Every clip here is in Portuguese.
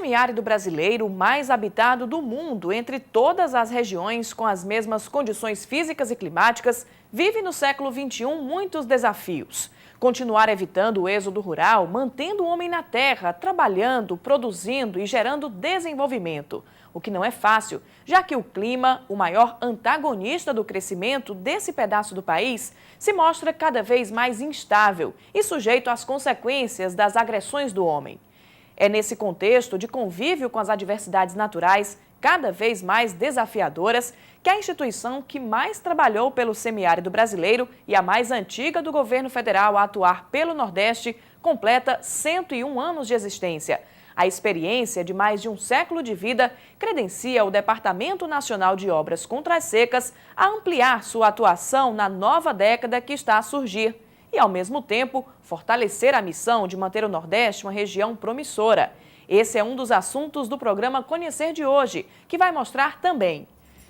semiárido brasileiro mais habitado do mundo, entre todas as regiões com as mesmas condições físicas e climáticas, vive no século XXI muitos desafios. Continuar evitando o êxodo rural, mantendo o homem na terra, trabalhando, produzindo e gerando desenvolvimento. O que não é fácil, já que o clima, o maior antagonista do crescimento desse pedaço do país, se mostra cada vez mais instável e sujeito às consequências das agressões do homem. É nesse contexto de convívio com as adversidades naturais, cada vez mais desafiadoras, que a instituição que mais trabalhou pelo semiárido brasileiro e a mais antiga do governo federal a atuar pelo Nordeste completa 101 anos de existência. A experiência de mais de um século de vida credencia o Departamento Nacional de Obras contra as Secas a ampliar sua atuação na nova década que está a surgir e, ao mesmo tempo, fortalecer a missão de manter o Nordeste uma região promissora. Esse é um dos assuntos do programa Conhecer de hoje, que vai mostrar também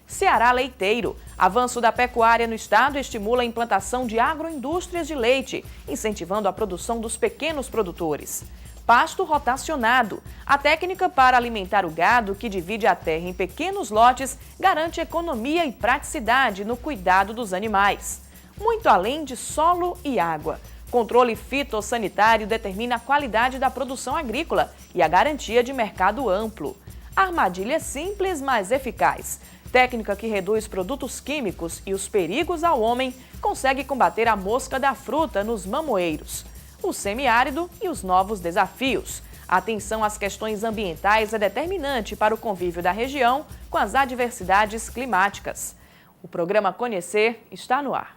Ceará leiteiro. Avanço da pecuária no estado estimula a implantação de agroindústrias de leite, incentivando a produção dos pequenos produtores. Pasto rotacionado. A técnica para alimentar o gado, que divide a terra em pequenos lotes, garante economia e praticidade no cuidado dos animais. Muito além de solo e água. Controle fitossanitário determina a qualidade da produção agrícola e a garantia de mercado amplo. Armadilha simples, mas eficaz. Técnica que reduz produtos químicos e os perigos ao homem, consegue combater a mosca da fruta nos mamoeiros. O semiárido e os novos desafios. A atenção às questões ambientais é determinante para o convívio da região com as adversidades climáticas. O programa Conhecer está no ar.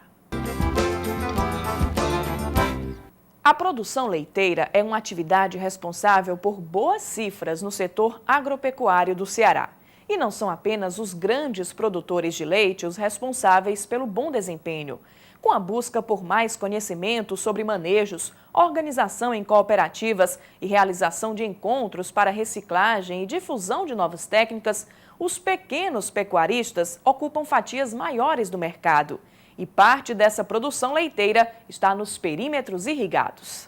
A produção leiteira é uma atividade responsável por boas cifras no setor agropecuário do Ceará. E não são apenas os grandes produtores de leite os responsáveis pelo bom desempenho. Com a busca por mais conhecimento sobre manejos, organização em cooperativas e realização de encontros para reciclagem e difusão de novas técnicas, os pequenos pecuaristas ocupam fatias maiores do mercado. E parte dessa produção leiteira está nos perímetros irrigados.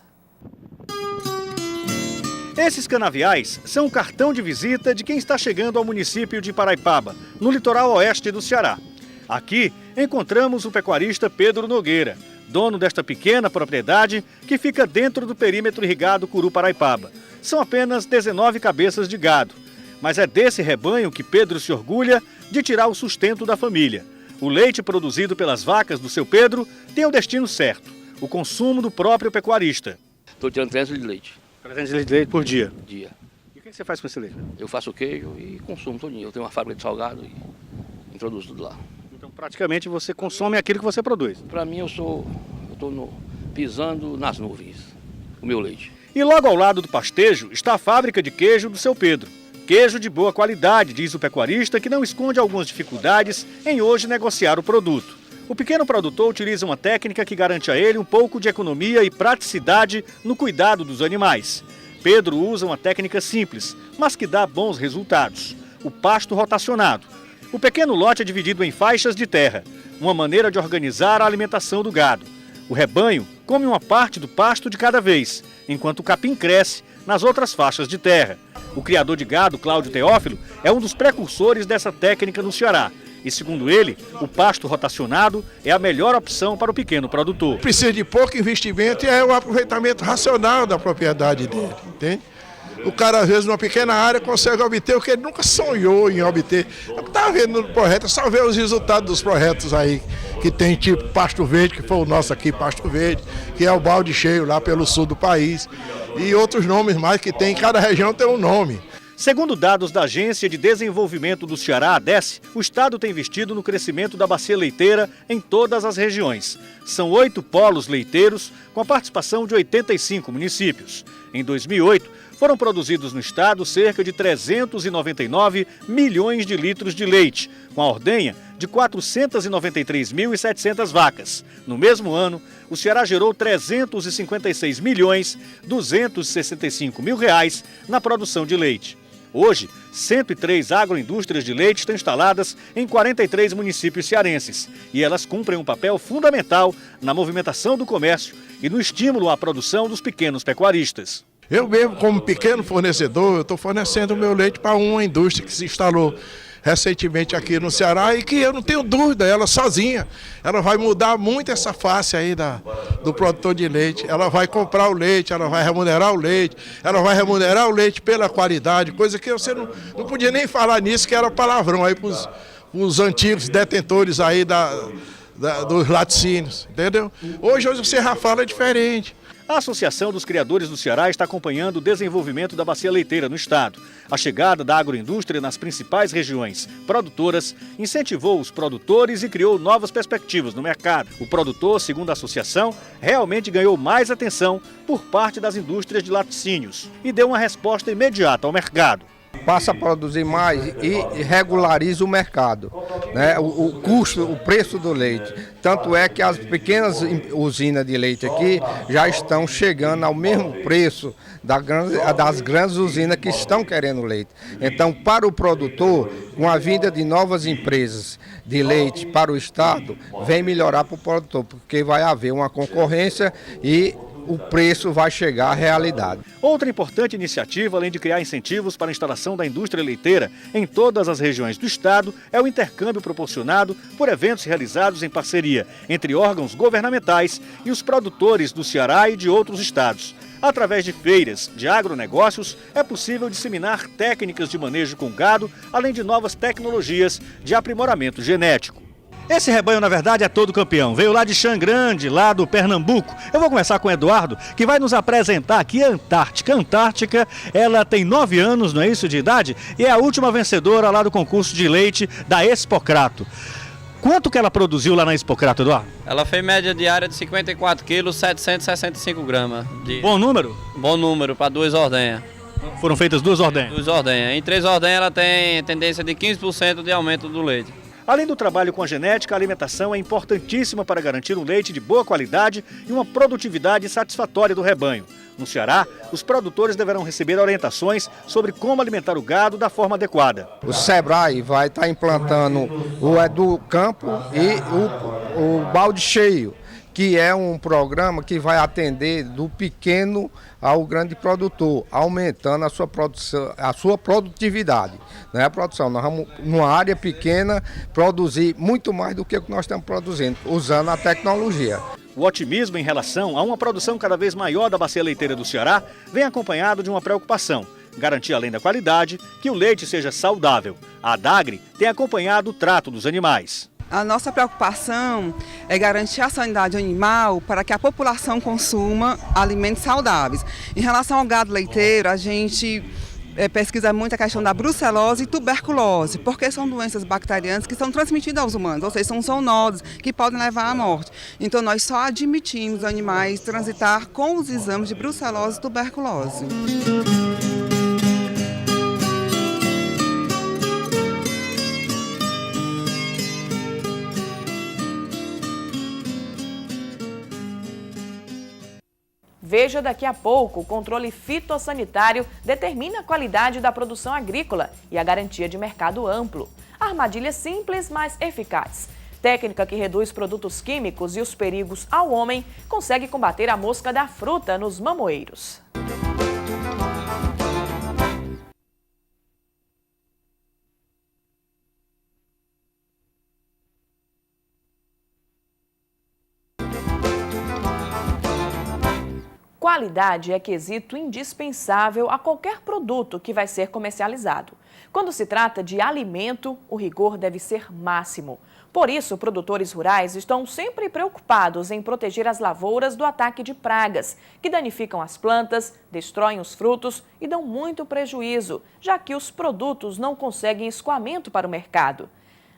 Esses canaviais são o cartão de visita de quem está chegando ao município de Paraipaba, no litoral oeste do Ceará. Aqui encontramos o pecuarista Pedro Nogueira, dono desta pequena propriedade que fica dentro do perímetro irrigado Curu-Paraipaba. São apenas 19 cabeças de gado, mas é desse rebanho que Pedro se orgulha de tirar o sustento da família. O leite produzido pelas vacas do seu Pedro tem o destino certo, o consumo do próprio pecuarista. Estou tirando 300 litros de leite. 300 litros de leite por dia? Dia. E o que você faz com esse leite? Eu faço queijo e consumo todinho. Eu tenho uma fábrica de salgado e introduzo tudo lá. Então praticamente você consome aquilo que você produz? Para mim eu estou pisando nas nuvens, o meu leite. E logo ao lado do pastejo está a fábrica de queijo do seu Pedro. Queijo de boa qualidade, diz o pecuarista, que não esconde algumas dificuldades em hoje negociar o produto. O pequeno produtor utiliza uma técnica que garante a ele um pouco de economia e praticidade no cuidado dos animais. Pedro usa uma técnica simples, mas que dá bons resultados: o pasto rotacionado. O pequeno lote é dividido em faixas de terra, uma maneira de organizar a alimentação do gado. O rebanho come uma parte do pasto de cada vez, enquanto o capim cresce nas outras faixas de terra. O criador de gado, Cláudio Teófilo, é um dos precursores dessa técnica no Ceará. E, segundo ele, o pasto rotacionado é a melhor opção para o pequeno produtor. Precisa de pouco investimento e é o aproveitamento racional da propriedade dele, entende? O cara, às vezes, numa pequena área, consegue obter o que ele nunca sonhou em obter. Está vendo no projeto, é só ver os resultados dos projetos aí, que tem tipo Pasto Verde, que foi o nosso aqui, Pasto Verde, que é o balde cheio lá pelo sul do país, e outros nomes mais que tem, cada região tem um nome. Segundo dados da Agência de Desenvolvimento do Ceará, ADESE, o estado tem investido no crescimento da bacia leiteira em todas as regiões. São 8 polos leiteiros, com a participação de 85 municípios. Em 2008, foram produzidos no estado cerca de 399 milhões de litros de leite, com a ordenha de 493.700 vacas. No mesmo ano, o Ceará gerou 356.265.000 reais na produção de leite. Hoje, 103 agroindústrias de leite estão instaladas em 43 municípios cearenses e elas cumprem um papel fundamental na movimentação do comércio e no estímulo à produção dos pequenos pecuaristas. Eu mesmo, como pequeno fornecedor, eu estou fornecendo o meu leite para uma indústria que se instalou recentemente aqui no Ceará e que eu não tenho dúvida, ela sozinha, ela vai mudar muito essa face aí do produtor de leite. Ela vai comprar o leite, ela vai remunerar o leite, ela vai remunerar o leite pela qualidade, coisa que você não podia nem falar nisso, que era palavrão aí para os antigos detentores aí dos laticínios, entendeu? Hoje você já fala diferente. A Associação dos Criadores do Ceará está acompanhando o desenvolvimento da bacia leiteira no estado. A chegada da agroindústria nas principais regiões produtoras incentivou os produtores e criou novas perspectivas no mercado. O produtor, segundo a associação, realmente ganhou mais atenção por parte das indústrias de laticínios e deu uma resposta imediata ao mercado. Passa a produzir mais e regulariza o mercado, né? O custo, o preço do leite. Tanto é que as pequenas usinas de leite aqui já estão chegando ao mesmo preço das grandes usinas que estão querendo leite. Então, para o produtor, com a vinda de novas empresas de leite para o estado, vem melhorar para o produtor, porque vai haver uma concorrência e o preço vai chegar à realidade. Outra importante iniciativa, além de criar incentivos para a instalação da indústria leiteira em todas as regiões do estado, é o intercâmbio proporcionado por eventos realizados em parceria entre órgãos governamentais e os produtores do Ceará e de outros estados. Através de feiras de agronegócios, é possível disseminar técnicas de manejo com gado, além de novas tecnologias de aprimoramento genético. Esse rebanho, na verdade, é todo campeão. Veio lá de Xangrande, lá do Pernambuco. Eu vou começar com o Eduardo, que vai nos apresentar aqui a Antártica. A Antártica, ela tem 9 anos, não é isso, de idade? E é a última vencedora lá do concurso de leite da Expocrato. Quanto que ela produziu lá na Expocrato, Eduardo? Ela fez média diária de 54 quilos, 765 gramas. Bom número? Bom número, para 2 ordenhas. Foram feitas 2 ordenhas? 2 ordenhas. Em 3 ordenhas ela tem tendência de 15% de aumento do leite. Além do trabalho com a genética, a alimentação é importantíssima para garantir um leite de boa qualidade e uma produtividade satisfatória do rebanho. No Ceará, os produtores deverão receber orientações sobre como alimentar o gado da forma adequada. O Sebrae vai estar implantando o Educampo e o Balde Cheio, que é um programa que vai atender do pequeno ao grande produtor, aumentando a sua produção, a sua produtividade. Não é a produção, nós vamos, numa área pequena, produzir muito mais do que o que nós estamos produzindo, usando a tecnologia. O otimismo em relação a uma produção cada vez maior da bacia leiteira do Ceará vem acompanhado de uma preocupação: garantir, além da qualidade, que o leite seja saudável. A Adagri tem acompanhado o trato dos animais. A nossa preocupação é garantir a sanidade animal para que a população consuma alimentos saudáveis. Em relação ao gado leiteiro, a gente pesquisa muito a questão da brucelose e tuberculose, porque são doenças bacterianas que são transmitidas aos humanos, ou seja, são zoonoses que podem levar à morte. Então nós só admitimos animais transitar com os exames de brucelose e tuberculose. Veja daqui a pouco, o controle fitossanitário determina a qualidade da produção agrícola e a garantia de mercado amplo. Armadilha simples, mas eficaz. Técnica que reduz produtos químicos e os perigos ao homem consegue combater a mosca da fruta nos mamoeiros. Qualidade é quesito indispensável a qualquer produto que vai ser comercializado. Quando se trata de alimento, o rigor deve ser máximo. Por isso, produtores rurais estão sempre preocupados em proteger as lavouras do ataque de pragas, que danificam as plantas, destroem os frutos e dão muito prejuízo, já que os produtos não conseguem escoamento para o mercado.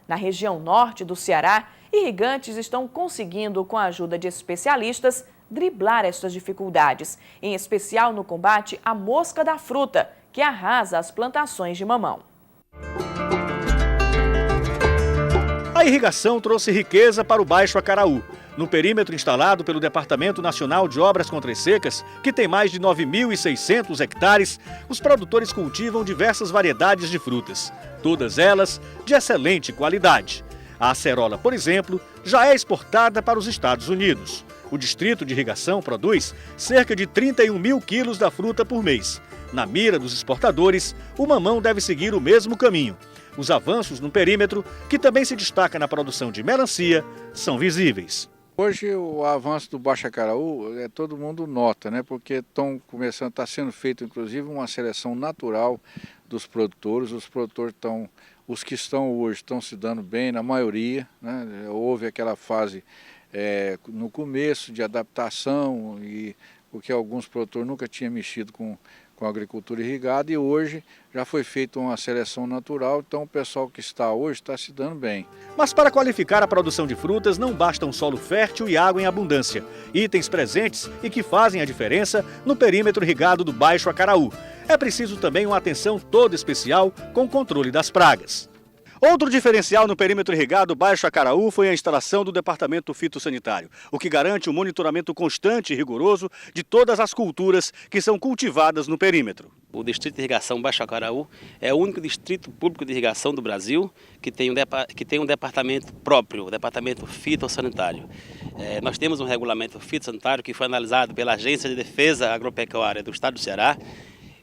Na região norte do Ceará, irrigantes estão conseguindo, com a ajuda de especialistas, driblar estas dificuldades, em especial no combate à mosca da fruta, que arrasa as plantações de mamão. A irrigação trouxe riqueza para o Baixo Acaraú. No perímetro instalado pelo Departamento Nacional de Obras contra as Secas, que tem mais de 9.600 hectares, os produtores cultivam diversas variedades de frutas, todas elas de excelente qualidade. A acerola, por exemplo, já é exportada para os Estados Unidos. O distrito de irrigação produz cerca de 31 mil quilos da fruta por mês. Na mira dos exportadores, o mamão deve seguir o mesmo caminho. Os avanços no perímetro, que também se destaca na produção de melancia, são visíveis. Hoje o avanço do Baixo Acaraú, todo mundo nota, né? Porque está sendo feito inclusive uma seleção natural dos produtores. Os que estão hoje estão se dando bem, na maioria, né? Houve aquela fase no começo de adaptação, porque alguns produtores nunca tinham mexido com a agricultura irrigada, e hoje já foi feita uma seleção natural, então o pessoal que está hoje está se dando bem. Mas para qualificar a produção de frutas não basta um solo fértil e água em abundância. Itens presentes e que fazem a diferença no perímetro irrigado do Baixo Acaraú. É preciso também uma atenção toda especial com o controle das pragas. Outro diferencial no perímetro irrigado Baixo Acaraú foi a instalação do Departamento Fitossanitário, o que garante o monitoramento constante e rigoroso de todas as culturas que são cultivadas no perímetro. O Distrito de Irrigação Baixo Acaraú é o único distrito público de irrigação do Brasil que tem um departamento próprio, o Departamento Fitossanitário. Nós temos um regulamento fitossanitário que foi analisado pela Agência de Defesa Agropecuária do Estado do Ceará.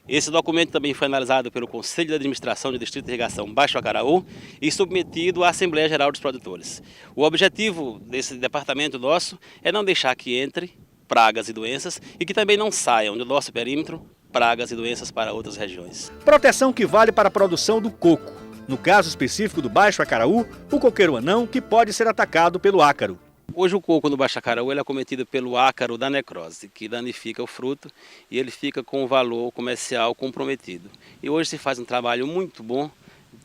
Esse documento também foi analisado pelo Conselho de Administração do Distrito de Irrigação Baixo Acaraú e submetido à Assembleia Geral dos Produtores. O objetivo desse departamento nosso é não deixar que entre pragas e doenças e que também não saiam do nosso perímetro pragas e doenças para outras regiões. Proteção que vale para a produção do coco. No caso específico do Baixo Acaraú, o coqueiro anão, que pode ser atacado pelo ácaro. Hoje o coco no Baixo Acaraú é acometido pelo ácaro da necrose, que danifica o fruto e ele fica com o valor comercial comprometido. E hoje se faz um trabalho muito bom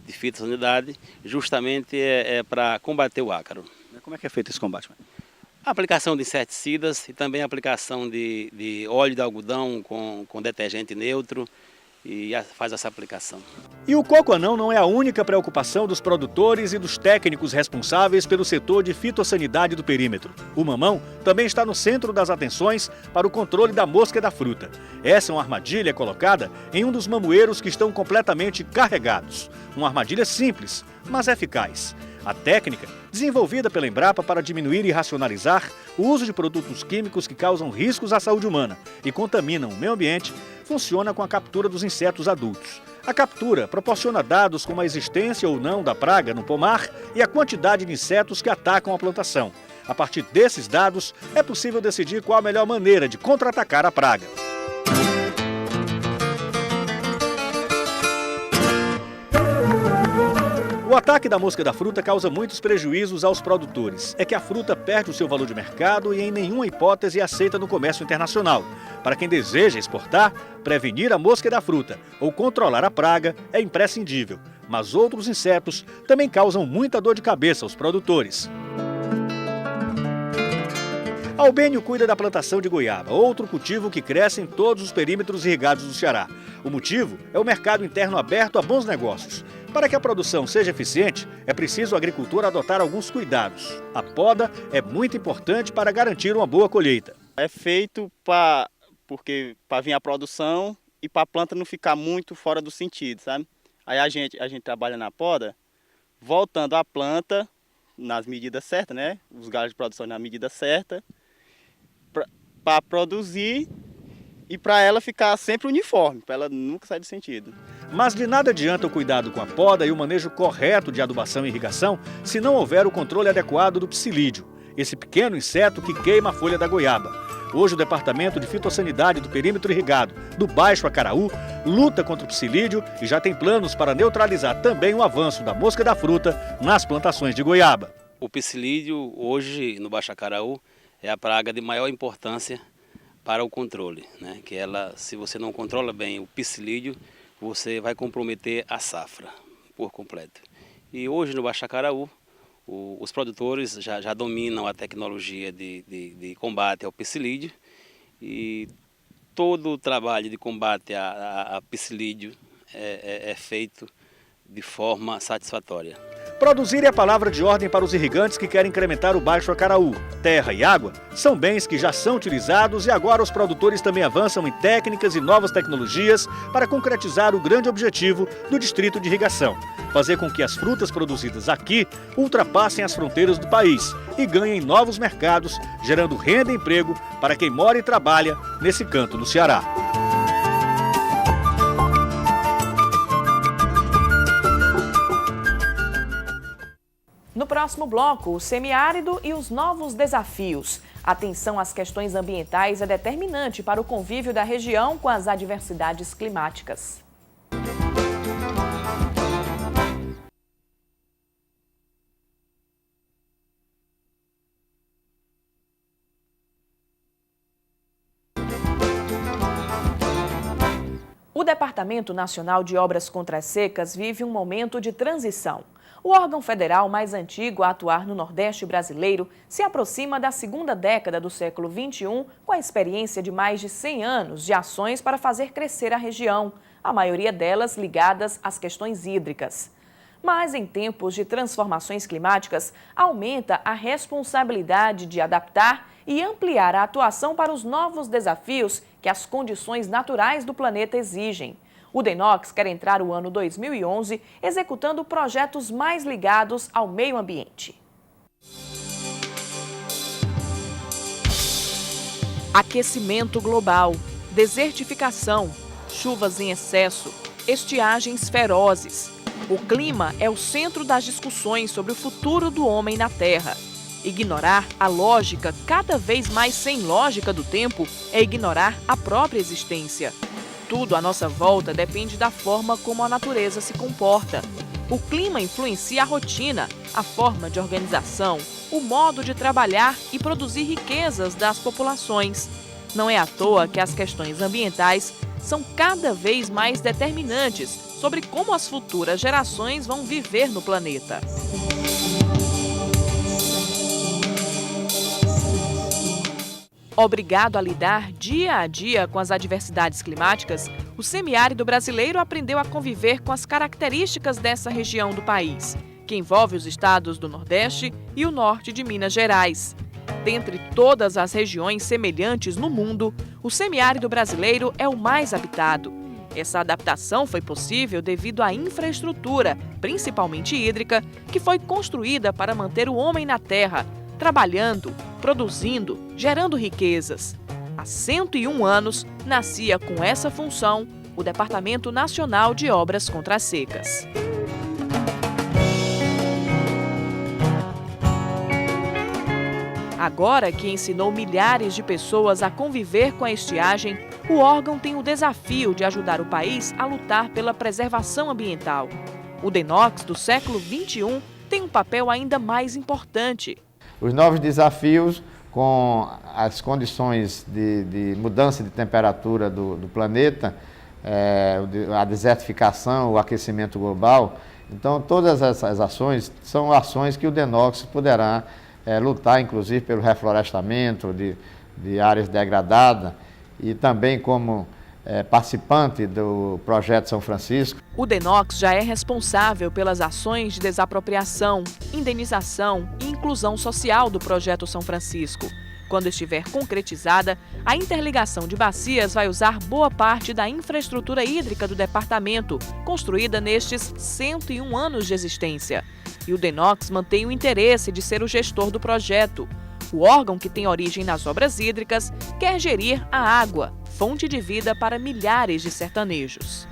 de fitossanidade, justamente para combater o ácaro. Como é que é feito esse combate? A aplicação de inseticidas e também a aplicação de óleo de algodão com detergente neutro, e faz essa aplicação. E o coco anão não é a única preocupação dos produtores e dos técnicos responsáveis pelo setor de fitossanidade do perímetro. O mamão também está no centro das atenções para o controle da mosca da fruta. Essa é uma armadilha colocada em um dos mamoeiros que estão completamente carregados. Uma armadilha simples, mas eficaz. A técnica, desenvolvida pela Embrapa para diminuir e racionalizar o uso de produtos químicos que causam riscos à saúde humana e contaminam o meio ambiente, funciona com a captura dos insetos adultos. A captura proporciona dados como a existência ou não da praga no pomar e a quantidade de insetos que atacam a plantação. A partir desses dados, é possível decidir qual a melhor maneira de contra-atacar a praga. O ataque da mosca da fruta causa muitos prejuízos aos produtores. É que a fruta perde o seu valor de mercado e em nenhuma hipótese é aceita no comércio internacional. Para quem deseja exportar, prevenir a mosca da fruta ou controlar a praga é imprescindível. Mas outros insetos também causam muita dor de cabeça aos produtores. Albênio cuida da plantação de goiaba, outro cultivo que cresce em todos os perímetros irrigados do Ceará. O motivo é o mercado interno aberto a bons negócios. Para que a produção seja eficiente, é preciso o agricultor adotar alguns cuidados. A poda é muito importante para garantir uma boa colheita. É feito para vir a produção e para a planta não ficar muito fora do sentido, sabe? Aí a gente trabalha na poda, voltando a planta nas medidas certas, né? Os galhos de produção na medida certa, para produzir e para ela ficar sempre uniforme, para ela nunca sair do sentido. Mas de nada adianta o cuidado com a poda e o manejo correto de adubação e irrigação se não houver o controle adequado do psilídeo, esse pequeno inseto que queima a folha da goiaba. Hoje o Departamento de Fitossanidade do Perímetro Irrigado do Baixo Acaraú luta contra o psilídeo e já tem planos para neutralizar também o avanço da mosca da fruta nas plantações de goiaba. O psilídeo hoje no Baixo Acaraú é a praga de maior importância para o controle, né? Que ela, se você não controla bem o psilídeo, você vai comprometer a safra por completo. E hoje no Baixo Acaraú, os produtores já dominam a tecnologia de combate ao psilídeo e todo o trabalho de combate a psilídeo é feito de forma satisfatória. Produzir é a palavra de ordem para os irrigantes que querem incrementar o Baixo Acaraú. Terra e água são bens que já são utilizados e agora os produtores também avançam em técnicas e novas tecnologias para concretizar o grande objetivo do distrito de irrigação: fazer com que as frutas produzidas aqui ultrapassem as fronteiras do país e ganhem novos mercados, gerando renda e emprego para quem mora e trabalha nesse canto do Ceará. No próximo bloco, o semiárido e os novos desafios. Atenção às questões ambientais é determinante para o convívio da região com as adversidades climáticas. O Departamento Nacional de Obras Contra as Secas vive um momento de transição. O órgão federal mais antigo a atuar no Nordeste brasileiro se aproxima da segunda década do século XXI, com a experiência de mais de 100 anos de ações para fazer crescer a região, a maioria delas ligadas às questões hídricas. Mas em tempos de transformações climáticas, aumenta a responsabilidade de adaptar e ampliar a atuação para os novos desafios que as condições naturais do planeta exigem. O DENOX quer entrar o ano 2011 executando projetos mais ligados ao meio ambiente. Aquecimento global, desertificação, chuvas em excesso, estiagens ferozes. O clima é o centro das discussões sobre o futuro do homem na Terra. Ignorar a lógica cada vez mais sem lógica do tempo é ignorar a própria existência. Tudo à nossa volta depende da forma como a natureza se comporta. O clima influencia a rotina, a forma de organização, o modo de trabalhar e produzir riquezas das populações. Não é à toa que as questões ambientais são cada vez mais determinantes sobre como as futuras gerações vão viver no planeta. Obrigado a lidar dia a dia com as adversidades climáticas, o semiárido brasileiro aprendeu a conviver com as características dessa região do país, que envolve os estados do Nordeste e o norte de Minas Gerais. Dentre todas as regiões semelhantes no mundo, o semiárido brasileiro é o mais habitado. Essa adaptação foi possível devido à infraestrutura, principalmente hídrica, que foi construída para manter o homem na terra, trabalhando, produzindo, gerando riquezas. Há 101 anos, nascia com essa função o Departamento Nacional de Obras Contra as Secas. Agora que ensinou milhares de pessoas a conviver com a estiagem, o órgão tem o desafio de ajudar o país a lutar pela preservação ambiental. O DENOX do século XXI tem um papel ainda mais importante. Os novos desafios com as condições de mudança de temperatura do planeta, a desertificação, o aquecimento global. Então, todas essas ações são ações que o DENOX poderá lutar, inclusive, pelo reflorestamento de áreas degradadas e também como participante do Projeto São Francisco. O DENOX já é responsável pelas ações de desapropriação, indenização e inclusão social do Projeto São Francisco. Quando estiver concretizada, a interligação de bacias vai usar boa parte da infraestrutura hídrica do departamento, construída nestes 101 anos de existência. E o DENOX mantém o interesse de ser o gestor do projeto. O órgão, que tem origem nas obras hídricas, quer gerir a água, fonte de vida para milhares de sertanejos.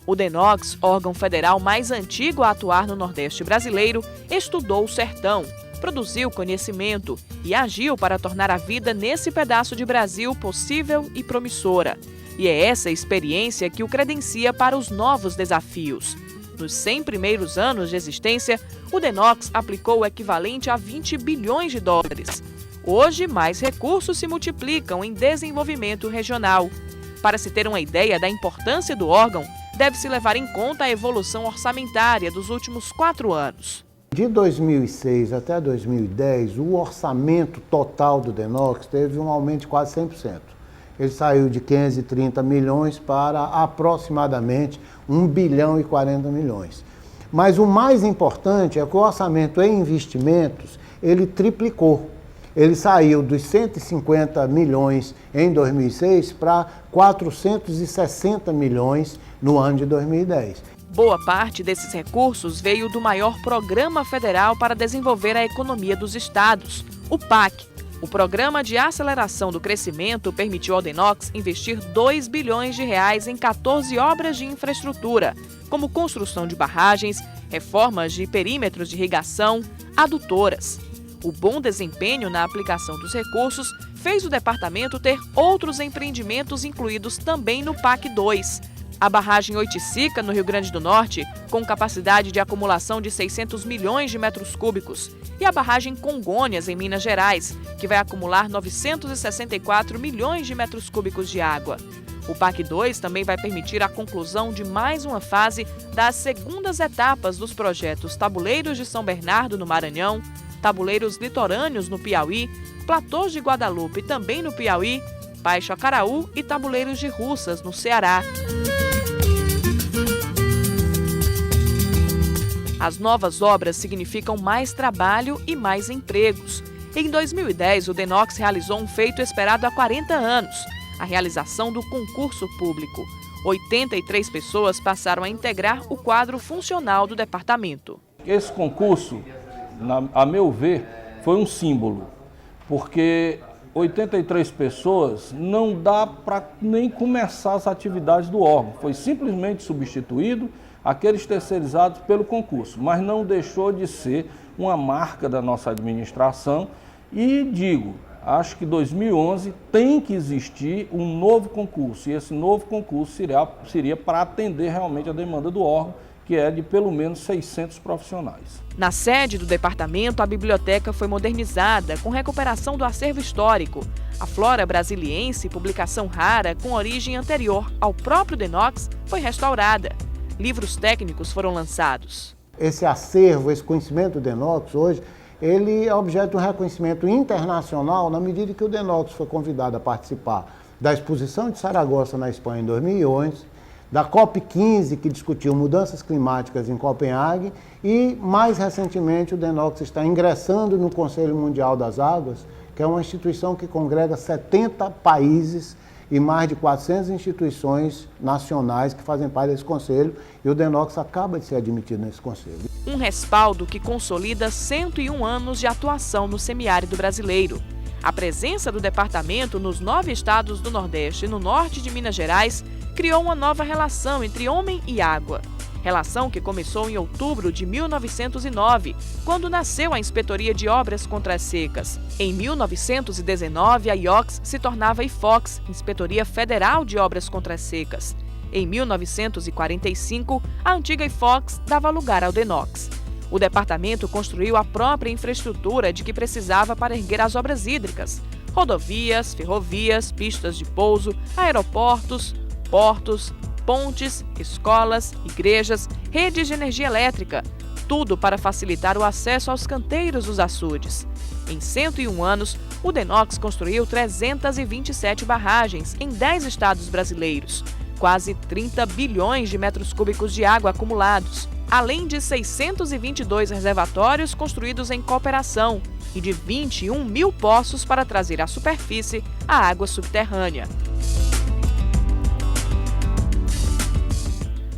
O DENOX, órgão federal mais antigo a atuar no Nordeste brasileiro, estudou o sertão, produziu conhecimento e agiu para tornar a vida nesse pedaço de Brasil possível e promissora. E é essa experiência que o credencia para os novos desafios. Nos 100 primeiros anos de existência, o DENOX aplicou o equivalente a 20 bilhões de dólares. Hoje, mais recursos se multiplicam em desenvolvimento regional. Para se ter uma ideia da importância do órgão, deve-se levar em conta a evolução orçamentária dos últimos 4 anos. De 2006 até 2010, o orçamento total do DENOX teve um aumento de quase 100%. ele saiu de 530 milhões para aproximadamente 1 bilhão e 40 milhões. Mas o mais importante é que o orçamento em investimentos, ele triplicou. Ele saiu dos 150 milhões em 2006 para 460 milhões no ano de 2010. Boa parte desses recursos veio do maior programa federal para desenvolver a economia dos estados, o PAC. O Programa de Aceleração do Crescimento permitiu ao DENOX investir 2 bilhões de reais em 14 obras de infraestrutura, como construção de barragens, reformas de perímetros de irrigação, adutoras. O bom desempenho na aplicação dos recursos fez o departamento ter outros empreendimentos incluídos também no PAC 2. A barragem Oiticica, no Rio Grande do Norte, com capacidade de acumulação de 600 milhões de metros cúbicos, e a barragem Congonhas, em Minas Gerais, que vai acumular 964 milhões de metros cúbicos de água. O PAC 2 também vai permitir a conclusão de mais uma fase das segundas etapas dos projetos Tabuleiros de São Bernardo, no Maranhão, Tabuleiros Litorâneos, no Piauí, Platôs de Guadalupe, também no Piauí, Baixo-Acaraú e Tabuleiros de Russas, no Ceará. As novas obras significam mais trabalho e mais empregos. Em 2010, o DENOX realizou um feito esperado há 40 anos, a realização do concurso público. 83 pessoas passaram a integrar o quadro funcional do departamento. Esse concurso, a meu ver, foi um símbolo, porque 83 pessoas não dá para nem começar as atividades do órgão. Foi simplesmente substituído aqueles terceirizados pelo concurso, mas não deixou de ser uma marca da nossa administração. E digo, acho que 2011 tem que existir um novo concurso, e esse novo concurso seria para atender realmente a demanda do órgão, que é de pelo menos 600 profissionais. Na sede do departamento, a biblioteca foi modernizada com recuperação do acervo histórico. A Flora Brasiliense, publicação rara com origem anterior ao próprio DENOX, foi restaurada. Livros técnicos foram lançados. Esse acervo, esse conhecimento do DENOX hoje, ele é objeto de um reconhecimento internacional na medida que o DENOX foi convidado a participar da exposição de Saragossa na Espanha em 2011, da COP15, que discutiu mudanças climáticas em Copenhague, e mais recentemente o DENOX está ingressando no Conselho Mundial das Águas, que é uma instituição que congrega 70 países e mais de 400 instituições nacionais que fazem parte desse conselho, e o DENOX acaba de ser admitido nesse conselho. Um respaldo que consolida 101 anos de atuação no semiárido brasileiro. A presença do departamento nos 9 estados do Nordeste e no norte de Minas Gerais criou uma nova relação entre homem e água. Relação que começou em outubro de 1909, quando nasceu a Inspetoria de Obras contra as Secas. Em 1919, a IOCS se tornava IFOX, Inspetoria Federal de Obras contra as Secas. Em 1945, a antiga IFOX dava lugar ao DENOX. O departamento construiu a própria infraestrutura de que precisava para erguer as obras hídricas: rodovias, ferrovias, pistas de pouso, aeroportos, portos, pontes, escolas, igrejas, redes de energia elétrica, tudo para facilitar o acesso aos canteiros dos açudes. Em 101 anos, o DENOX construiu 327 barragens em 10 estados brasileiros, quase 30 bilhões de metros cúbicos de água acumulados, além de 622 reservatórios construídos em cooperação e de 21 mil poços para trazer à superfície a água subterrânea.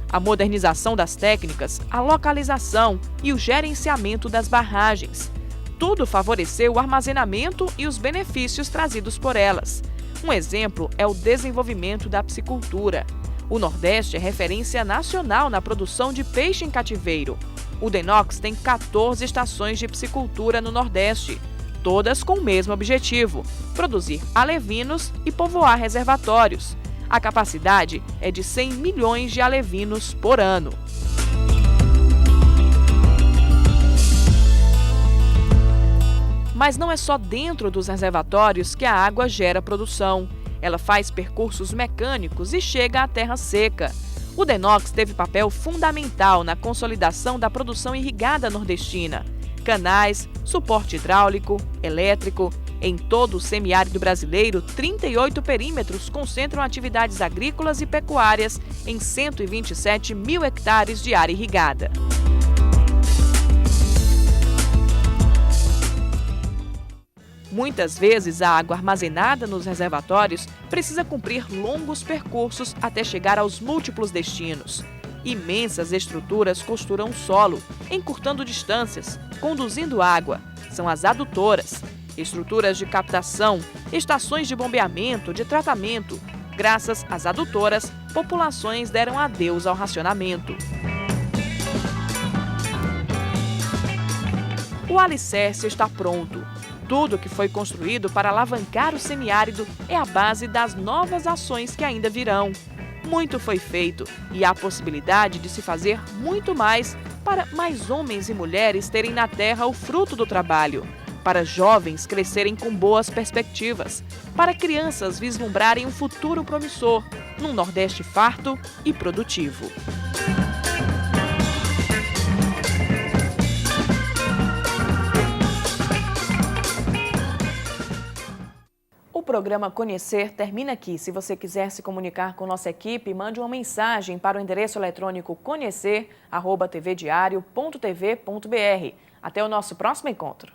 A modernização das técnicas, a localização e o gerenciamento das barragens. Tudo favoreceu o armazenamento e os benefícios trazidos por elas. Um exemplo é o desenvolvimento da piscicultura. O Nordeste é referência nacional na produção de peixe em cativeiro. O DENOX tem 14 estações de piscicultura no Nordeste, todas com o mesmo objetivo: produzir alevinos e povoar reservatórios. A capacidade é de 100 milhões de alevinos por ano. Mas não é só dentro dos reservatórios que a água gera produção. Ela faz percursos mecânicos e chega à terra seca. O DENOX teve papel fundamental na consolidação da produção irrigada nordestina. Canais, suporte hidráulico, elétrico, Em todo o semiárido brasileiro, 38 perímetros concentram atividades agrícolas e pecuárias em 127 mil hectares de área irrigada. Muitas vezes, a água armazenada nos reservatórios precisa cumprir longos percursos até chegar aos múltiplos destinos. Imensas estruturas costuram o solo, encurtando distâncias, conduzindo água. São as adutoras. Estruturas de captação, estações de bombeamento, de tratamento. Graças às adutoras, populações deram adeus ao racionamento. O alicerce está pronto. Tudo que foi construído para alavancar o semiárido é a base das novas ações que ainda virão. Muito foi feito e há possibilidade de se fazer muito mais para mais homens e mulheres terem na terra o fruto do trabalho, para jovens crescerem com boas perspectivas, para crianças vislumbrarem um futuro promissor, num Nordeste farto e produtivo. O programa Conhecer termina aqui. Se você quiser se comunicar com nossa equipe, mande uma mensagem para o endereço eletrônico conhecer@tvdiario.tv.br. Até o nosso próximo encontro.